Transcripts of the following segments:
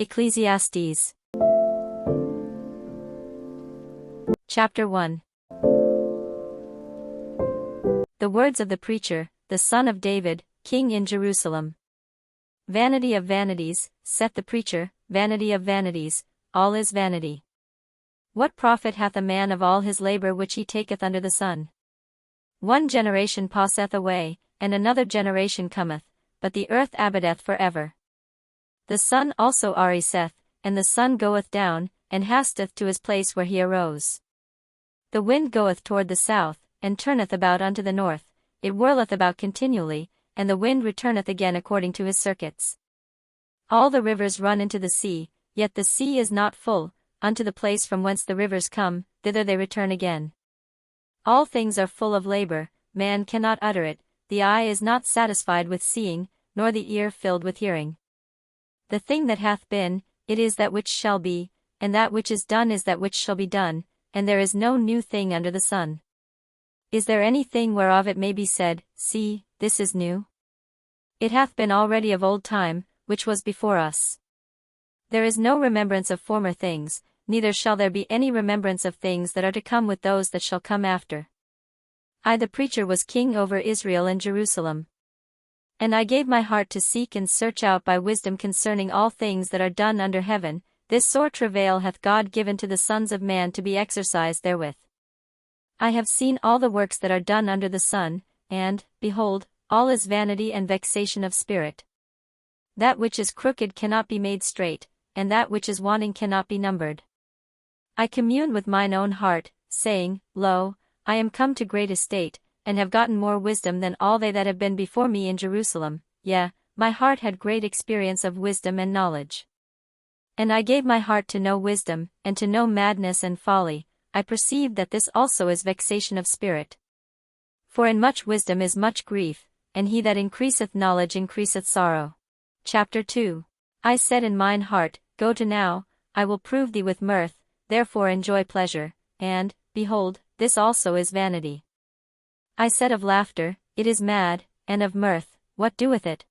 Ecclesiastes. Chapter 1. The words of the preacher, the son of David, king in Jerusalem. Vanity of vanities, saith the preacher, vanity of vanities, all is vanity. What profit hath a man of all his labor which he taketh under the sun? One generation passeth away, and another generation cometh, but the earth abideth for ever. The sun also ariseth, and the sun goeth down, and hasteth to his place where he arose. The wind goeth toward the south, and turneth about unto the north, it whirleth about continually, and the wind returneth again according to his circuits. All the rivers run into the sea, yet the sea is not full, unto the place from whence the rivers come, thither they return again. All things are full of labor, man cannot utter it, the eye is not satisfied with seeing, nor the ear filled with hearing. The thing that hath been, it is that which shall be, and that which is done is that which shall be done, and there is no new thing under the sun. Is there any thing whereof it may be said, See, this is new? It hath been already of old time, which was before us. There is no remembrance of former things, neither shall there be any remembrance of things that are to come with those that shall come after. I the preacher was king over Israel and Jerusalem. And I gave my heart to seek and search out by wisdom concerning all things that are done under heaven, this sore travail hath God given to the sons of man to be exercised therewith. I have seen all the works that are done under the sun, and, behold, all is vanity and vexation of spirit. That which is crooked cannot be made straight, and that which is wanting cannot be numbered. I communed with mine own heart, saying, Lo, I am come to great estate, and have gotten more wisdom than all they that have been before me in Jerusalem, yea, my heart had great experience of wisdom and knowledge. And I gave my heart to know wisdom, and to know madness and folly, I perceived that this also is vexation of spirit. For in much wisdom is much grief, and he that increaseth knowledge increaseth sorrow. Chapter 2. I said in mine heart, Go to now, I will prove thee with mirth, therefore enjoy pleasure, and, behold, this also is vanity. I said of laughter, It is mad, and of mirth, what doeth it?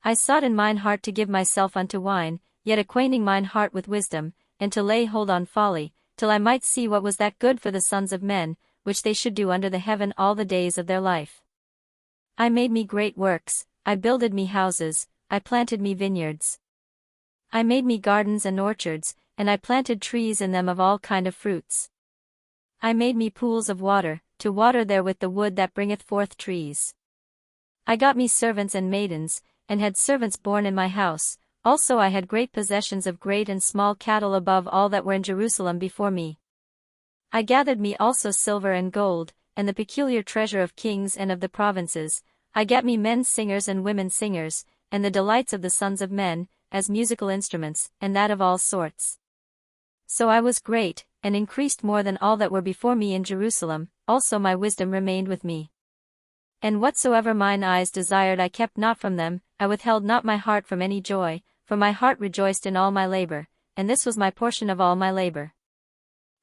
I sought in mine heart to give myself unto wine, yet acquainting mine heart with wisdom, and to lay hold on folly, till I might see what was that good for the sons of men, which they should do under the heaven all the days of their life. I made me great works, I builded me houses, I planted me vineyards. I made me gardens and orchards, and I planted trees in them of all kind of fruits. I made me pools of water, to water therewith the wood that bringeth forth trees. I got me servants and maidens, and had servants born in my house, also I had great possessions of great and small cattle above all that were in Jerusalem before me. I gathered me also silver and gold, and the peculiar treasure of kings and of the provinces. I gat me men singers and women singers, and the delights of the sons of men, as musical instruments, and that of all sorts. So I was great, and increased more than all that were before me in Jerusalem, also my wisdom remained with me. And whatsoever mine eyes desired I kept not from them, I withheld not my heart from any joy, for my heart rejoiced in all my labor, and this was my portion of all my labor.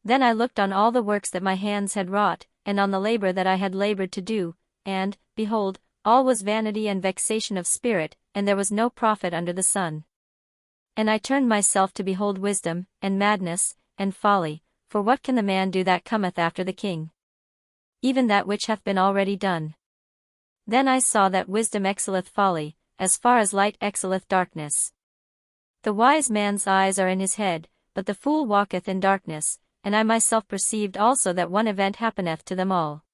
Then I looked on all the works that my hands had wrought, and on the labor that I had labored to do, and, behold, all was vanity and vexation of spirit, and there was no profit under the sun. And I turned myself to behold wisdom, and madness, and folly, for what can the man do that cometh after the king? Even that which hath been already done. Then I saw that wisdom excelleth folly, as far as light excelleth darkness. The wise man's eyes are in his head, but the fool walketh in darkness, and I myself perceived also that one event happeneth to them all.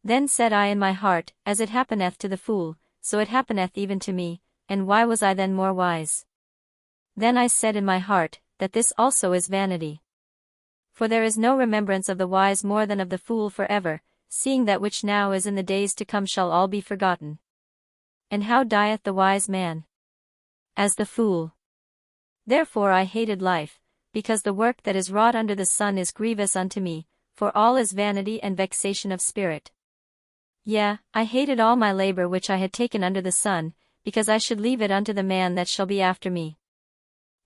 Then said I in my heart, As it happeneth to the fool, so it happeneth even to me, and why was I then more wise? Then I said in my heart, that this also is vanity. For there is no remembrance of the wise more than of the fool for ever, seeing that which now is in the days to come shall all be forgotten. And how dieth the wise man? As the fool. Therefore I hated life, because the work that is wrought under the sun is grievous unto me, for all is vanity and vexation of spirit. Yea, I hated all my labor which I had taken under the sun, because I should leave it unto the man that shall be after me.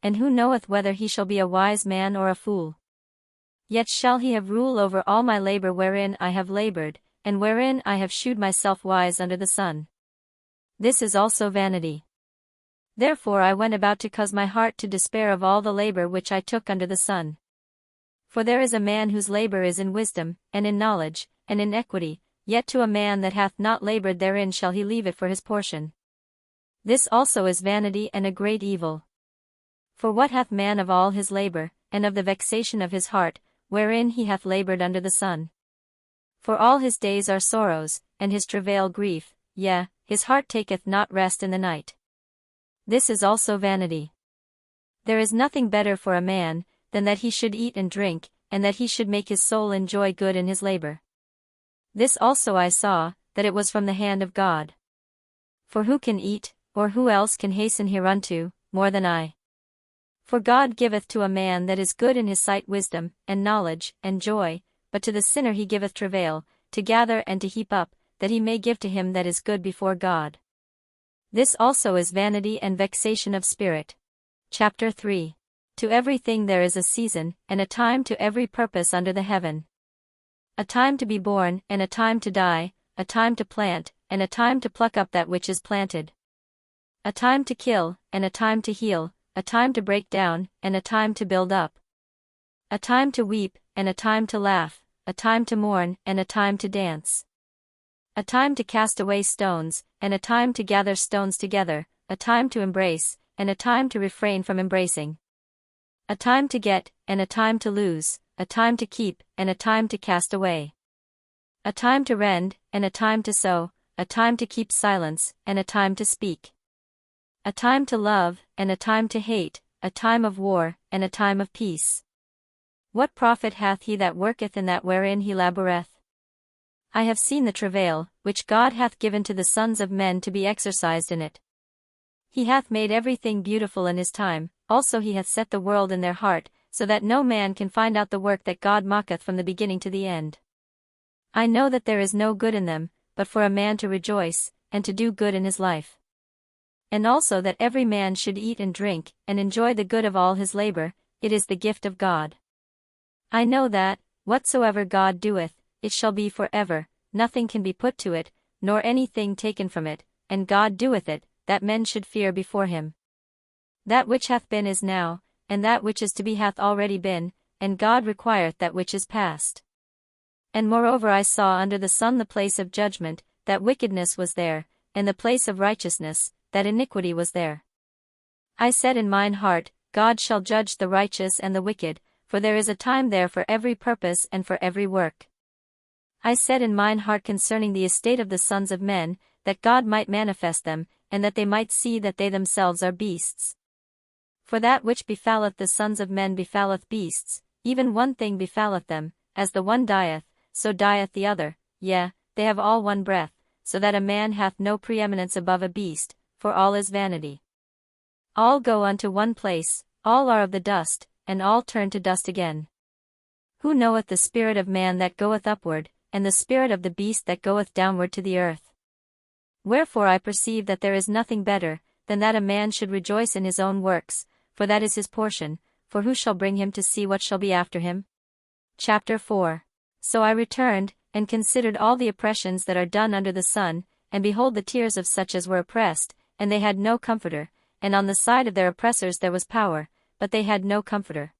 And who knoweth whether he shall be a wise man or a fool? Yet shall he have rule over all my labor wherein I have labored, and wherein I have shewed myself wise under the sun. This is also vanity. Therefore I went about to cause my heart to despair of all the labor which I took under the sun. For there is a man whose labor is in wisdom, and in knowledge, and in equity, yet to a man that hath not labored therein shall he leave it for his portion. This also is vanity and a great evil. For what hath man of all his labor, and of the vexation of his heart, wherein he hath labored under the sun? For all his days are sorrows, and his travail grief, yea, his heart taketh not rest in the night. This is also vanity. There is nothing better for a man, than that he should eat and drink, and that he should make his soul enjoy good in his labor. This also I saw, that it was from the hand of God. For who can eat, or who else can hasten hereunto, more than I? For God giveth to a man that is good in his sight wisdom, and knowledge, and joy, but to the sinner he giveth travail, to gather and to heap up, that he may give to him that is good before God. This also is vanity and vexation of spirit. Chapter 3. To everything there is a season, and a time to every purpose under the heaven. A time to be born, and a time to die, a time to plant, and a time to pluck up that which is planted. A time to kill, and a time to heal, a time to break down, and a time to build up. A time to weep, and a time to laugh, a time to mourn, and a time to dance. A time to cast away stones, and a time to gather stones together, a time to embrace, and a time to refrain from embracing. A time to get, and a time to lose, a time to keep, and a time to cast away. A time to rend, and a time to sow, a time to keep silence, and a time to speak. A time to love, and a time to hate, a time of war, and a time of peace. What profit hath he that worketh in that wherein he laboureth? I have seen the travail, which God hath given to the sons of men to be exercised in it. He hath made everything beautiful in his time, also he hath set the world in their heart, so that no man can find out the work that God maketh from the beginning to the end. I know that there is no good in them, but for a man to rejoice, and to do good in his life. And also that every man should eat and drink, and enjoy the good of all his labor, it is the gift of God. I know that, whatsoever God doeth, it shall be for ever, nothing can be put to it, nor anything taken from it, and God doeth it, that men should fear before him. That which hath been is now, and that which is to be hath already been, and God requireth that which is past. And moreover I saw under the sun the place of judgment, that wickedness was there, and the place of righteousness, that iniquity was there. I said in mine heart, God shall judge the righteous and the wicked, for there is a time there for every purpose and for every work. I said in mine heart concerning the estate of the sons of men, that God might manifest them, and that they might see that they themselves are beasts. For that which befalleth the sons of men befalleth beasts, even one thing befalleth them, as the one dieth, so dieth the other, yea, they have all one breath, so that a man hath no preeminence above a beast, for all is vanity. All go unto one place, all are of the dust, and all turn to dust again. Who knoweth the spirit of man that goeth upward, and the spirit of the beast that goeth downward to the earth? Wherefore I perceive that there is nothing better, than that a man should rejoice in his own works, for that is his portion, for who shall bring him to see what shall be after him? Chapter 4. So I returned, and considered all the oppressions that are done under the sun, and behold the tears of such as were oppressed, and they had no comforter, and on the side of their oppressors there was power, but they had no comforter.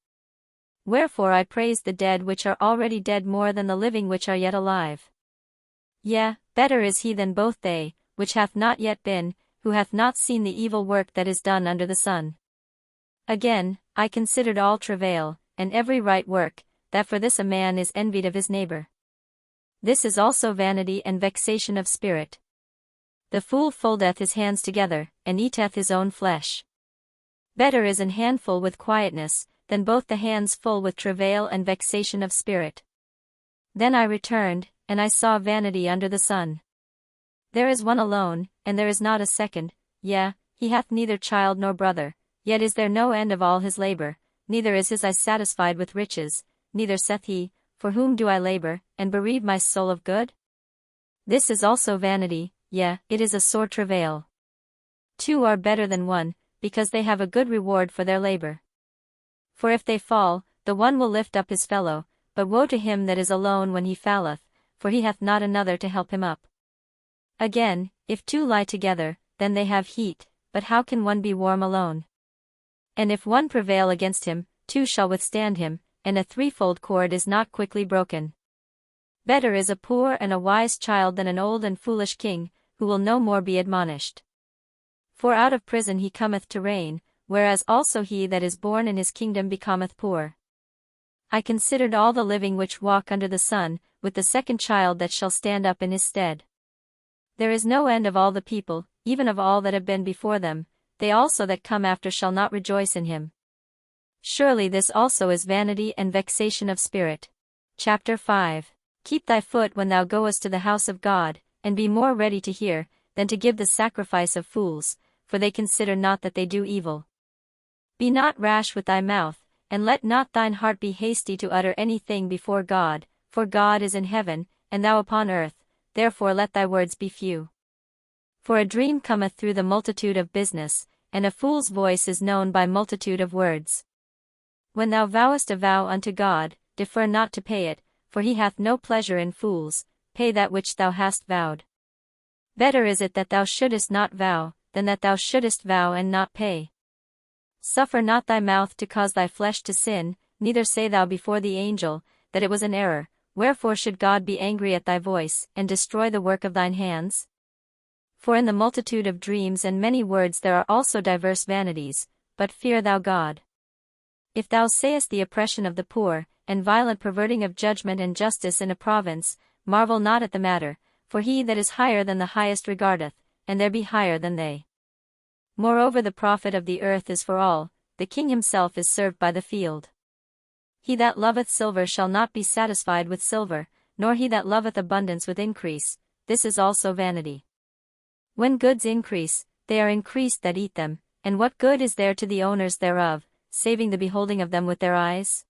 Wherefore I praise the dead which are already dead more than the living which are yet alive. Yea, better is he than both they, which hath not yet been, who hath not seen the evil work that is done under the sun. Again, I considered all travail, and every right work, that for this a man is envied of his neighbor. This is also vanity and vexation of spirit. The fool foldeth his hands together, and eateth his own flesh. Better is an handful with quietness, than both the hands full with travail and vexation of spirit. Then I returned, and I saw vanity under the sun. There is one alone, and there is not a second, yea, he hath neither child nor brother, yet is there no end of all his labor, neither is his eye satisfied with riches, neither saith he, for whom do I labor, and bereave my soul of good? This is also vanity, yea, it is a sore travail. Two are better than one, because they have a good reward for their labor. For if they fall, the one will lift up his fellow, but woe to him that is alone when he falleth, for he hath not another to help him up. Again, if two lie together, then they have heat, but how can one be warm alone? And if one prevail against him, two shall withstand him, and a threefold cord is not quickly broken. Better is a poor and a wise child than an old and foolish king, who will no more be admonished. For out of prison he cometh to reign, whereas also he that is born in his kingdom becometh poor. I considered all the living which walk under the sun, with the second child that shall stand up in his stead. There is no end of all the people, even of all that have been before them, they also that come after shall not rejoice in him. Surely this also is vanity and vexation of spirit. Chapter 5. Keep thy foot when thou goest to the house of God, and be more ready to hear, than to give the sacrifice of fools, for they consider not that they do evil. Be not rash with thy mouth, and let not thine heart be hasty to utter anything before God, for God is in heaven, and thou upon earth, therefore let thy words be few. For a dream cometh through the multitude of business, and a fool's voice is known by multitude of words. When thou vowest a vow unto God, defer not to pay it, for he hath no pleasure in fools, pay that which thou hast vowed. Better is it that thou shouldest not vow, than that thou shouldest vow and not pay. Suffer not thy mouth to cause thy flesh to sin, neither say thou before the angel, that it was an error, wherefore should God be angry at thy voice, and destroy the work of thine hands? For in the multitude of dreams and many words there are also diverse vanities, but fear thou God. If thou sayest the oppression of the poor, and violent perverting of judgment and justice in a province, marvel not at the matter, for he that is higher than the highest regardeth, and there be higher than they. Moreover the profit of the earth is for all, the king himself is served by the field. He that loveth silver shall not be satisfied with silver, nor he that loveth abundance with increase, this is also vanity. When goods increase, they are increased that eat them, and what good is there to the owners thereof, saving the beholding of them with their eyes?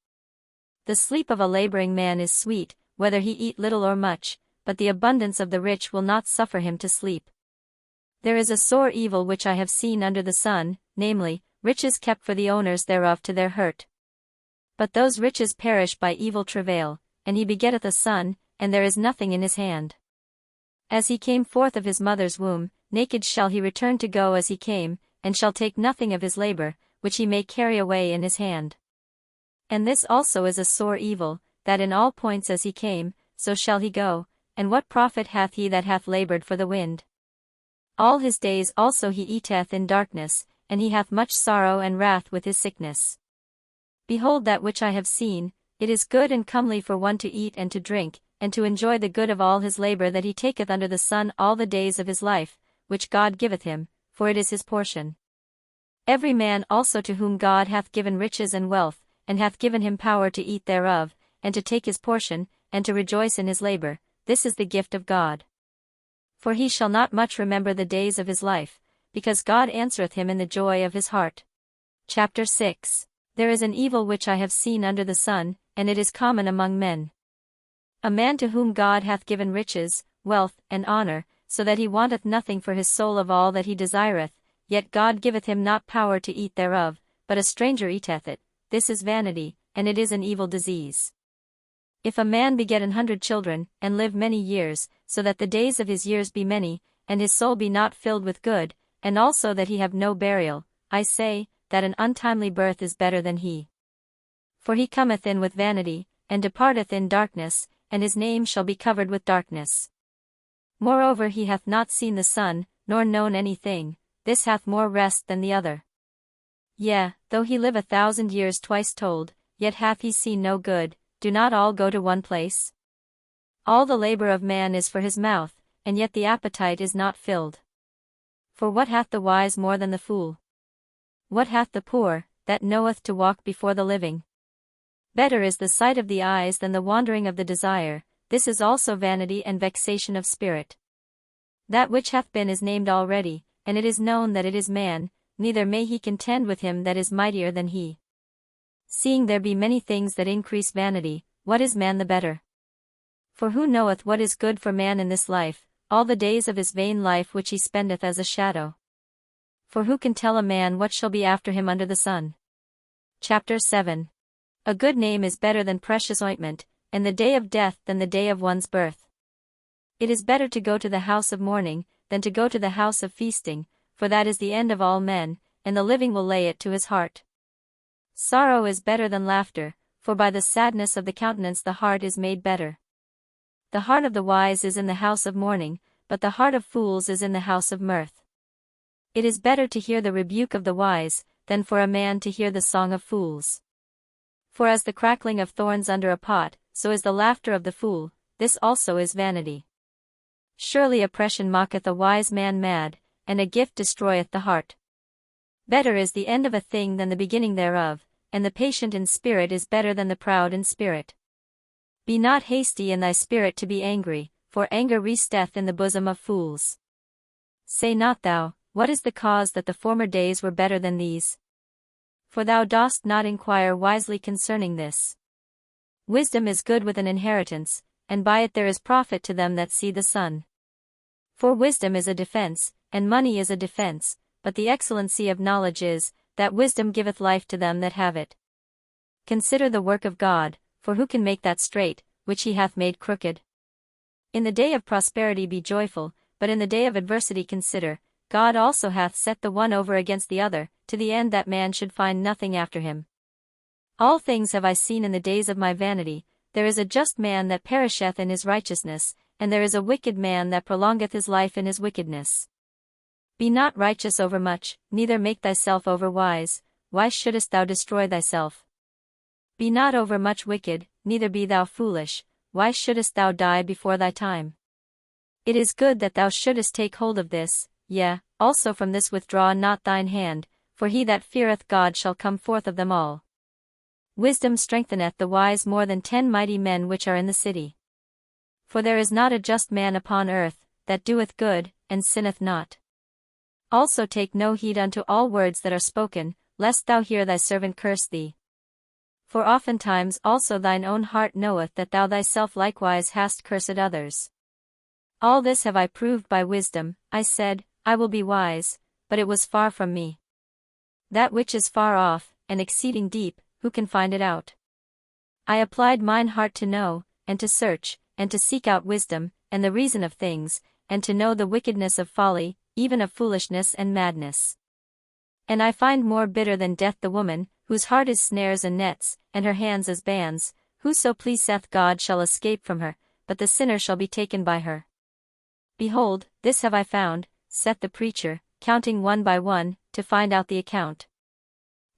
The sleep of a laboring man is sweet, whether he eat little or much, but the abundance of the rich will not suffer him to sleep. There is a sore evil which I have seen under the sun, namely, riches kept for the owners thereof to their hurt. But those riches perish by evil travail, and he begetteth a son, and there is nothing in his hand. As he came forth of his mother's womb, naked shall he return to go as he came, and shall take nothing of his labor, which he may carry away in his hand. And this also is a sore evil, that in all points as he came, so shall he go, and what profit hath he that hath labored for the wind? All his days also he eateth in darkness, and he hath much sorrow and wrath with his sickness. Behold that which I have seen, it is good and comely for one to eat and to drink, and to enjoy the good of all his labor that he taketh under the sun all the days of his life, which God giveth him, for it is his portion. Every man also to whom God hath given riches and wealth, and hath given him power to eat thereof, and to take his portion, and to rejoice in his labor, this is the gift of God. For he shall not much remember the days of his life, because God answereth him in the joy of his heart. Chapter 6. There is an evil which I have seen under the sun, and it is common among men. A man to whom God hath given riches, wealth, and honor, so that he wanteth nothing for his soul of all that he desireth, yet God giveth him not power to eat thereof, but a stranger eateth it, this is vanity, and it is an evil disease. If a man beget 100 children, and live many years, so that the days of his years be many, and his soul be not filled with good, and also that he have no burial, I say, that an untimely birth is better than he. For he cometh in with vanity, and departeth in darkness, and his name shall be covered with darkness. Moreover he hath not seen the sun, nor known anything, this hath more rest than the other. Yea, though he live 1,000 years twice told, yet hath he seen no good, do not all go to one place? All the labor of man is for his mouth, and yet the appetite is not filled. For what hath the wise more than the fool? What hath the poor, that knoweth to walk before the living? Better is the sight of the eyes than the wandering of the desire, this is also vanity and vexation of spirit. That which hath been is named already, and it is known that it is man, neither may he contend with him that is mightier than he. Seeing there be many things that increase vanity, what is man the better? For who knoweth what is good for man in this life, all the days of his vain life which he spendeth as a shadow? For who can tell a man what shall be after him under the sun? Chapter 7. A good name is better than precious ointment, and the day of death than the day of one's birth. It is better to go to the house of mourning, than to go to the house of feasting, for that is the end of all men, and the living will lay it to his heart. Sorrow is better than laughter, for by the sadness of the countenance the heart is made better. The heart of the wise is in the house of mourning, but the heart of fools is in the house of mirth. It is better to hear the rebuke of the wise, than for a man to hear the song of fools. For as the crackling of thorns under a pot, so is the laughter of the fool, this also is vanity. Surely oppression mocketh a wise man mad, and a gift destroyeth the heart. Better is the end of a thing than the beginning thereof, and the patient in spirit is better than the proud in spirit. Be not hasty in thy spirit to be angry, for anger resteth in the bosom of fools. Say not thou, what is the cause that the former days were better than these? For thou dost not inquire wisely concerning this. Wisdom is good with an inheritance, and by it there is profit to them that see the sun. For wisdom is a defense, and money is a defense, but the excellency of knowledge is, that wisdom giveth life to them that have it. Consider the work of God, for who can make that straight, which he hath made crooked? In the day of prosperity be joyful, but in the day of adversity consider, God also hath set the one over against the other, to the end that man should find nothing after him. All things have I seen in the days of my vanity, there is a just man that perisheth in his righteousness, and there is a wicked man that prolongeth his life in his wickedness. Be not righteous over much, neither make thyself over wise, why shouldest thou destroy thyself? Be not over much wicked, neither be thou foolish, why shouldest thou die before thy time? It is good that thou shouldest take hold of this, yea, also from this withdraw not thine hand, for he that feareth God shall come forth of them all. Wisdom strengtheneth the wise more than 10 mighty men which are in the city. For there is not a just man upon earth, that doeth good, and sinneth not. Also take no heed unto all words that are spoken, lest thou hear thy servant curse thee. For oftentimes also thine own heart knoweth that thou thyself likewise hast cursed others. All this have I proved by wisdom, I said, I will be wise, but it was far from me. That which is far off, and exceeding deep, who can find it out? I applied mine heart to know, and to search, and to seek out wisdom, and the reason of things, and to know the wickedness of folly, even of foolishness and madness. And I find more bitter than death the woman, whose heart is snares and nets, and her hands as bands, whoso pleaseth God shall escape from her, but the sinner shall be taken by her. Behold, this have I found, saith the preacher, counting one by one, to find out the account.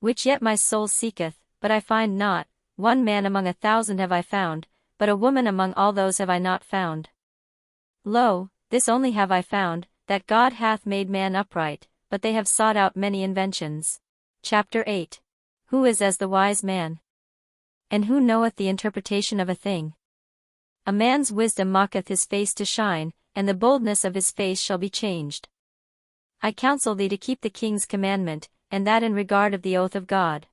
Which yet my soul seeketh, but I find not, one man among 1,000 have I found, but a woman among all those have I not found. Lo, this only have I found, that God hath made man upright, but they have sought out many inventions. Chapter 8. Who is as the wise man? And who knoweth the interpretation of a thing? A man's wisdom mocketh his face to shine, and the boldness of his face shall be changed. I counsel thee to keep the king's commandment, and that in regard of the oath of God.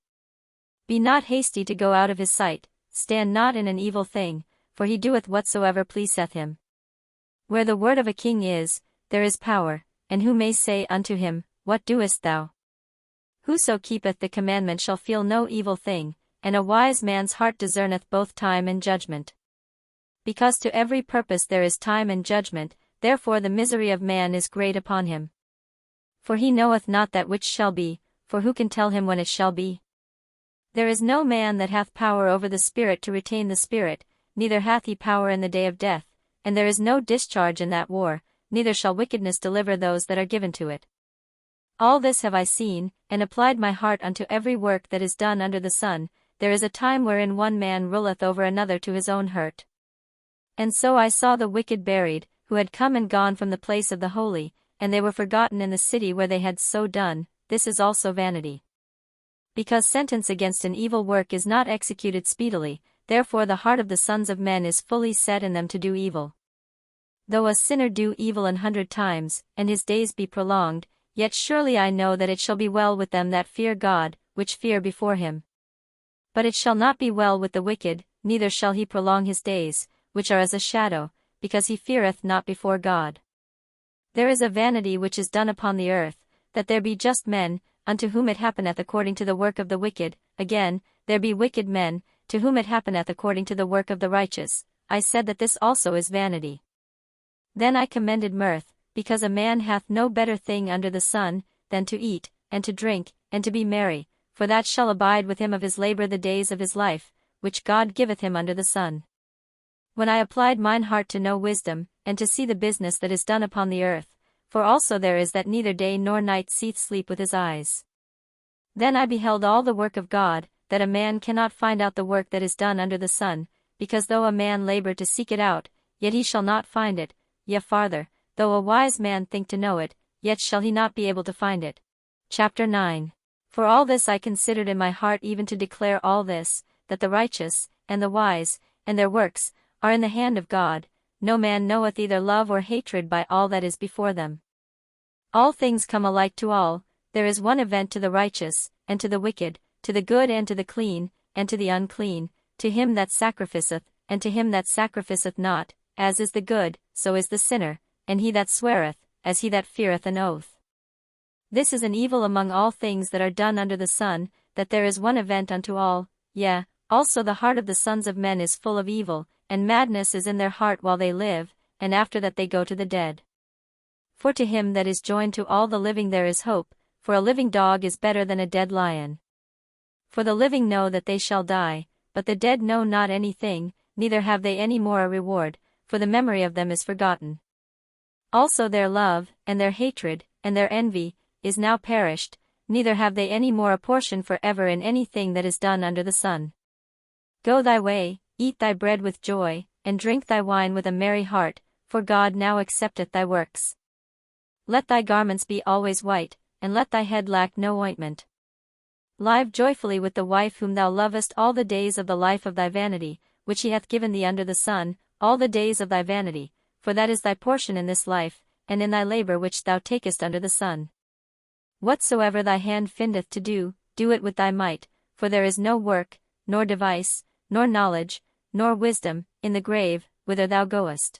Be not hasty to go out of his sight, stand not in an evil thing, for he doeth whatsoever pleaseth him. Where the word of a king is, there is power, and who may say unto him, What doest thou? Whoso keepeth the commandment shall feel no evil thing, and a wise man's heart discerneth both time and judgment. Because to every purpose there is time and judgment, therefore the misery of man is great upon him. For he knoweth not that which shall be, for who can tell him when it shall be? There is no man that hath power over the spirit to retain the spirit, neither hath he power in the day of death, and there is no discharge in that war, neither shall wickedness deliver those that are given to it. All this have I seen, and applied my heart unto every work that is done under the sun. There is a time wherein one man ruleth over another to his own hurt. And so I saw the wicked buried, who had come and gone from the place of the holy, and they were forgotten in the city where they had so done. This is also vanity. Because sentence against an evil work is not executed speedily, therefore the heart of the sons of men is fully set in them to do evil. Though a sinner do evil 100 times, and his days be prolonged, yet surely I know that it shall be well with them that fear God, which fear before him. But it shall not be well with the wicked, neither shall he prolong his days, which are as a shadow, because he feareth not before God. There is a vanity which is done upon the earth, that there be just men, unto whom it happeneth according to the work of the wicked, again, there be wicked men, to whom it happeneth according to the work of the righteous. I said that this also is vanity. Then I commended mirth, because a man hath no better thing under the sun, than to eat, and to drink, and to be merry, for that shall abide with him of his labor the days of his life, which God giveth him under the sun. When I applied mine heart to know wisdom, and to see the business that is done upon the earth, for also there is that neither day nor night seeth sleep with his eyes. Then I beheld all the work of God, that a man cannot find out the work that is done under the sun, because though a man labor to seek it out, yet he shall not find it, yea farther, though a wise man think to know it, yet shall he not be able to find it. Chapter 9. For all this I considered in my heart even to declare all this, that the righteous, and the wise, and their works, are in the hand of God. No man knoweth either love or hatred by all that is before them. All things come alike to all, there is one event to the righteous, and to the wicked, to the good and to the clean, and to the unclean, to him that sacrificeth, and to him that sacrificeth not, as is the good, so is the sinner, and he that sweareth, as he that feareth an oath. This is an evil among all things that are done under the sun, that there is one event unto all, yea, also the heart of the sons of men is full of evil, and madness is in their heart while they live, and after that they go to the dead. For to him that is joined to all the living there is hope, for a living dog is better than a dead lion. For the living know that they shall die, but the dead know not anything, neither have they any more a reward, for the memory of them is forgotten. Also their love, and their hatred, and their envy, is now perished, neither have they any more a portion for ever in anything that is done under the sun. Go thy way, eat thy bread with joy, and drink thy wine with a merry heart, for God now accepteth thy works. Let thy garments be always white, and let thy head lack no ointment. Live joyfully with the wife whom thou lovest all the days of the life of thy vanity, which he hath given thee under the sun, all the days of thy vanity, for that is thy portion in this life, and in thy labor which thou takest under the sun. Whatsoever thy hand findeth to do, do it with thy might, for there is no work, nor device, nor knowledge, nor wisdom, in the grave, whither thou goest.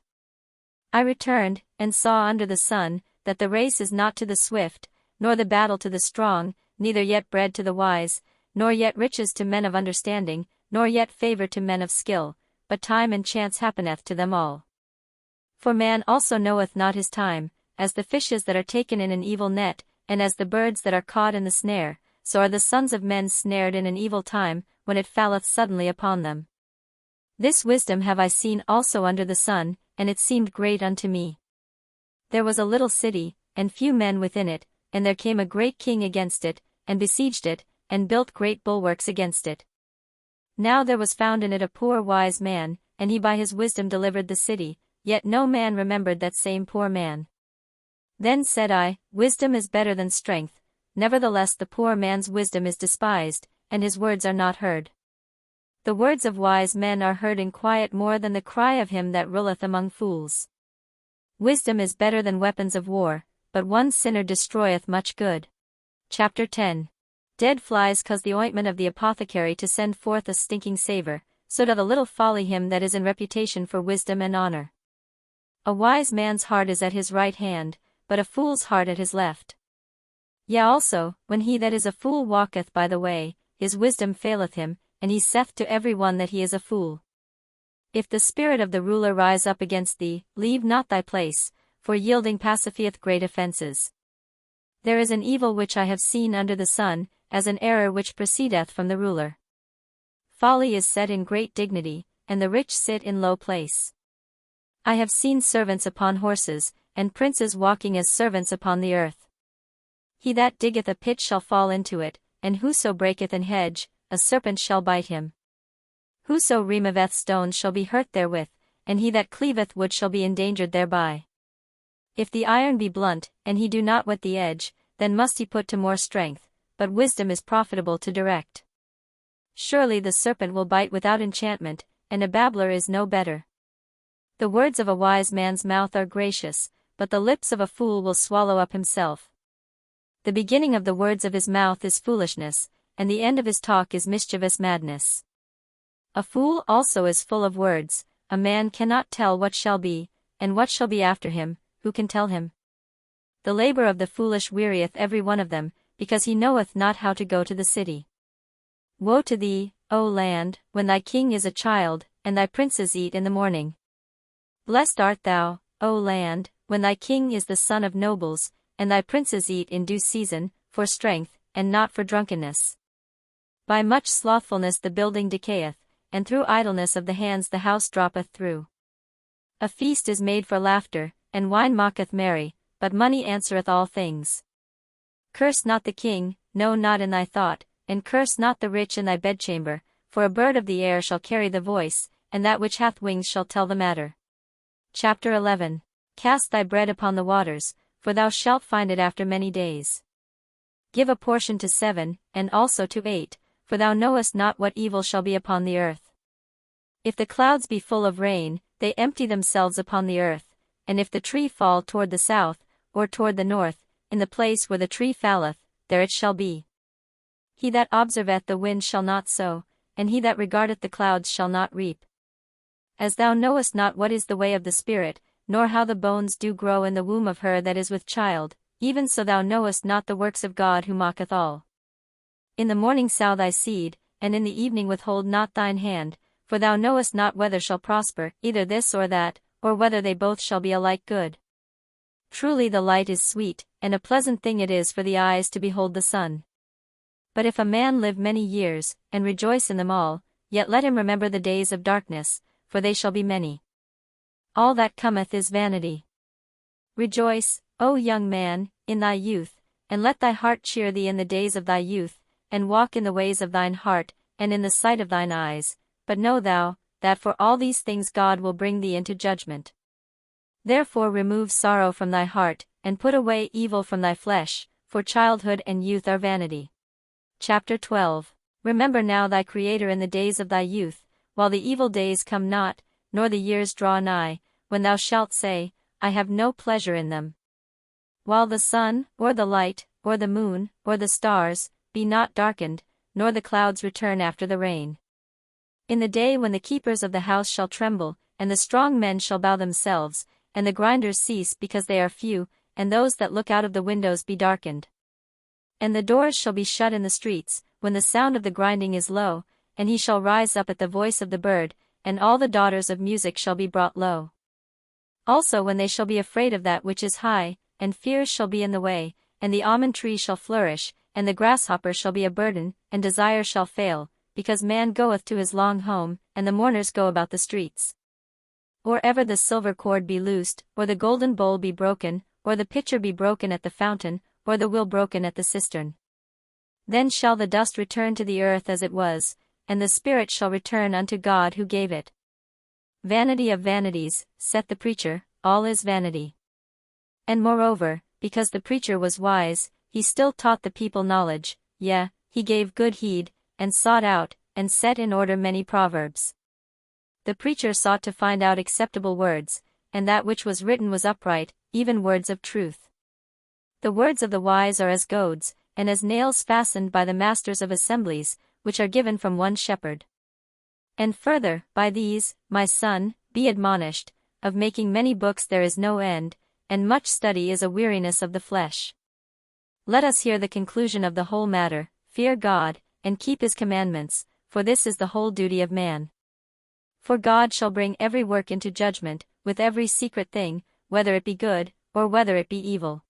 I returned, and saw under the sun, that the race is not to the swift, nor the battle to the strong, neither yet bread to the wise, nor yet riches to men of understanding, nor yet favor to men of skill, but time and chance happeneth to them all. For man also knoweth not his time, as the fishes that are taken in an evil net, and as the birds that are caught in the snare, so are the sons of men snared in an evil time, when it falleth suddenly upon them. This wisdom have I seen also under the sun, and it seemed great unto me. There was a little city, and few men within it, and there came a great king against it, and besieged it, and built great bulwarks against it. Now there was found in it a poor wise man, and he by his wisdom delivered the city, yet no man remembered that same poor man. Then said I, Wisdom is better than strength, nevertheless the poor man's wisdom is despised, and his words are not heard. The words of wise men are heard in quiet more than the cry of him that ruleth among fools. Wisdom is better than weapons of war, but one sinner destroyeth much good. Chapter 10. Dead flies cause the ointment of the apothecary to send forth a stinking savour, so doth a little folly him that is in reputation for wisdom and honour. A wise man's heart is at his right hand, but a fool's heart at his left. Yea also, when he that is a fool walketh by the way, his wisdom faileth him, and he saith to every one that he is a fool. If the spirit of the ruler rise up against thee, leave not thy place, for yielding pacifieth great offences. There is an evil which I have seen under the sun, as an error which proceedeth from the ruler. Folly is set in great dignity, and the rich sit in low place. I have seen servants upon horses, and princes walking as servants upon the earth. He that diggeth a pit shall fall into it, and whoso breaketh an hedge, a serpent shall bite him. Whoso removeth stones shall be hurt therewith, and he that cleaveth wood shall be endangered thereby. If the iron be blunt, and he do not whet the edge, then must he put to more strength, but wisdom is profitable to direct. Surely the serpent will bite without enchantment, and a babbler is no better. The words of a wise man's mouth are gracious, but the lips of a fool will swallow up himself. The beginning of the words of his mouth is foolishness, and the end of his talk is mischievous madness. A fool also is full of words, a man cannot tell what shall be, and what shall be after him, who can tell him? The labor of the foolish wearieth every one of them, because he knoweth not how to go to the city. Woe to thee, O land, when thy king is a child, and thy princes eat in the morning. Blessed art thou, O land, when thy king is the son of nobles, and thy princes eat in due season, for strength, and not for drunkenness. By much slothfulness the building decayeth, and through idleness of the hands the house droppeth through. A feast is made for laughter, and wine mocketh merry, but money answereth all things. Curse not the king, no, not in thy thought, and curse not the rich in thy bedchamber, for a bird of the air shall carry the voice, and that which hath wings shall tell the matter. Chapter 11. Cast thy bread upon the waters, for thou shalt find it after many days. Give a portion to 7, and also to 8, for thou knowest not what evil shall be upon the earth. If the clouds be full of rain, they empty themselves upon the earth, and if the tree fall toward the south, or toward the north, in the place where the tree falleth, there it shall be. He that observeth the wind shall not sow, and he that regardeth the clouds shall not reap. As thou knowest not what is the way of the Spirit, nor how the bones do grow in the womb of her that is with child, even so thou knowest not the works of God who mocketh all. In the morning sow thy seed, and in the evening withhold not thine hand, for thou knowest not whether shall prosper, either this or that, or whether they both shall be alike good. Truly the light is sweet, and a pleasant thing it is for the eyes to behold the sun. But if a man live many years, and rejoice in them all, yet let him remember the days of darkness, for they shall be many. All that cometh is vanity. Rejoice, O young man, in thy youth, and let thy heart cheer thee in the days of thy youth, and walk in the ways of thine heart, and in the sight of thine eyes, but know thou, that for all these things God will bring thee into judgment. Therefore remove sorrow from thy heart, and put away evil from thy flesh, for childhood and youth are vanity. Chapter 12. Remember now thy Creator in the days of thy youth, while the evil days come not, nor the years draw nigh, when thou shalt say, I have no pleasure in them. While the sun, or the light, or the moon, or the stars, be not darkened, nor the clouds return after the rain. In the day when the keepers of the house shall tremble, and the strong men shall bow themselves, and the grinders cease because they are few, and those that look out of the windows be darkened. And the doors shall be shut in the streets, when the sound of the grinding is low, and he shall rise up at the voice of the bird, and all the daughters of music shall be brought low. Also when they shall be afraid of that which is high, and fears shall be in the way, and the almond tree shall flourish, and the grasshopper shall be a burden, and desire shall fail, because man goeth to his long home, and the mourners go about the streets. Or ever the silver cord be loosed, or the golden bowl be broken, or the pitcher be broken at the fountain, or the wheel broken at the cistern. Then shall the dust return to the earth as it was, and the spirit shall return unto God who gave it. Vanity of vanities, saith the preacher, all is vanity. And moreover, because the preacher was wise, he still taught the people knowledge, yea, he gave good heed, and sought out, and set in order many proverbs. The preacher sought to find out acceptable words, and that which was written was upright, even words of truth. The words of the wise are as goads, and as nails fastened by the masters of assemblies, which are given from one shepherd. And further, by these, my son, be admonished, of making many books there is no end, and much study is a weariness of the flesh. Let us hear the conclusion of the whole matter, fear God, and keep his commandments, for this is the whole duty of man. For God shall bring every work into judgment, with every secret thing, whether it be good, or whether it be evil.